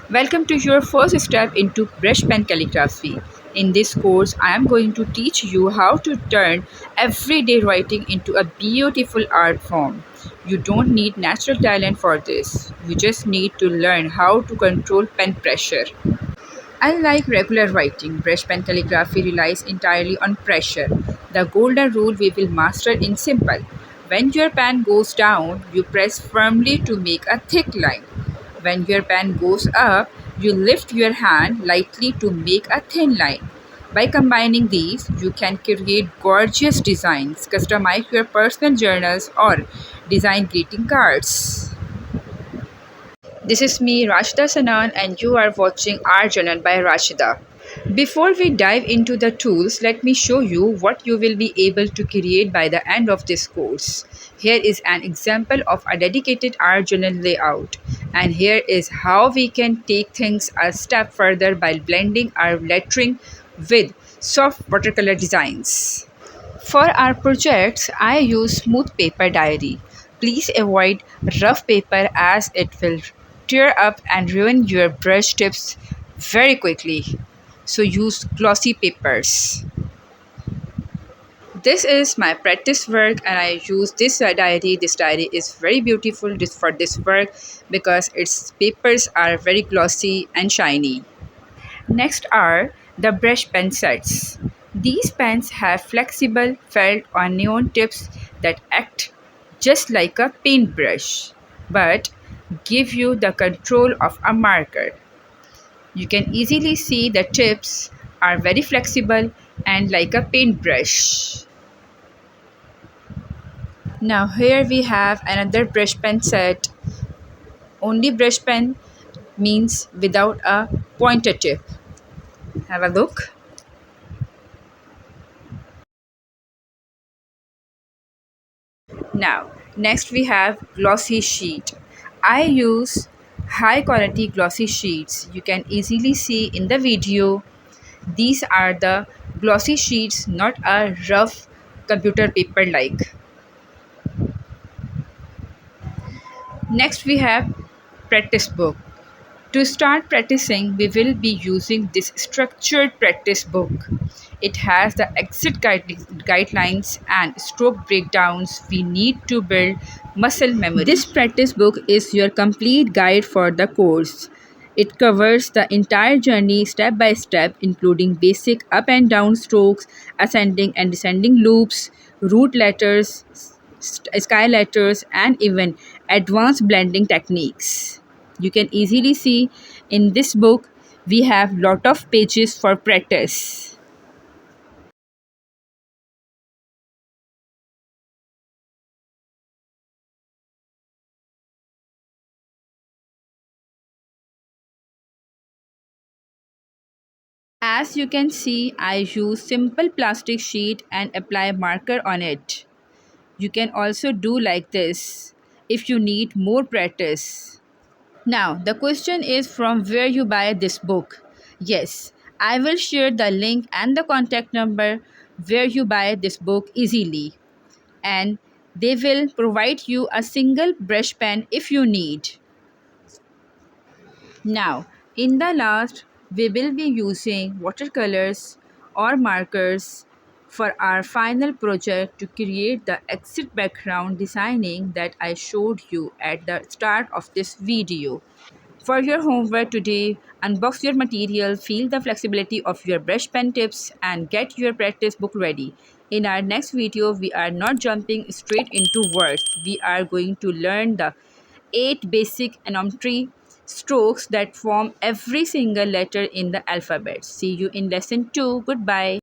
Welcome to your first step into brush pen calligraphy. In this course, I am going to teach you how to turn everyday writing into a beautiful art form. You don't need natural talent for this. You just need to learn how to control pen pressure. Unlike regular writing, brush pen calligraphy relies entirely on pressure. The golden rule we will master in simple. When your pen goes down, you press firmly to make a thick line. When your pen goes up, you lift your hand lightly to make a thin line. By combining these, you can create gorgeous designs, customize your personal journals, or design greeting cards. This is me, Rashida Sanan, and you are watching Art Journal by Rashida. Before we dive into the tools, let me show you what you will be able to create by the end of this course. Here is an example of a dedicated art journal layout, and here is how we can take things a step further by blending our lettering with soft watercolor designs. For our projects, I use smooth paper diary. Please avoid rough paper as it will tear up and ruin your brush tips very quickly. So use glossy papers. This is my practice work and I use this diary. This diary is very beautiful for this work because its papers are very glossy and shiny. Next are the brush pen sets. These pens have flexible felt or neon tips that act just like a paintbrush but give you the control of a marker. You can easily see the tips are very flexible and like a paintbrush. Now here we have another brush pen set. Only brush pen means without a pointer tip. Have a look. Now, next we have glossy sheet. I use high quality glossy sheets. You can easily see in the video. These are the glossy sheets, not a rough computer paper like. Next we have practice book. To start practicing, we will be using this structured practice book. It has the guidelines and stroke breakdowns we need to build muscle memory. This practice book is your complete guide for the course. It covers the entire journey step by step, including basic up and down strokes, ascending and descending loops, root letters, sky letters, and even advanced blending techniques. You can easily see in this book we have lot of pages for practice. As you can see, I use simple plastic sheet and apply marker on it. You can also do like this if you need more practice. Now, the question is from where you buy this book. Yes, I will share the link and the contact number where you buy this book easily. And they will provide you a single brush pen if you need. Now, in the last, we will be using watercolors or markers for our final project to create the exit background designing that I showed you at the start of this video. For your homework today, unbox your material, feel the flexibility of your brush pen tips, and get your practice book ready. In our next video, we are not jumping straight into words. We are going to learn the 8 basic introductory strokes that form every single letter in the alphabet. See you in lesson 2. Goodbye.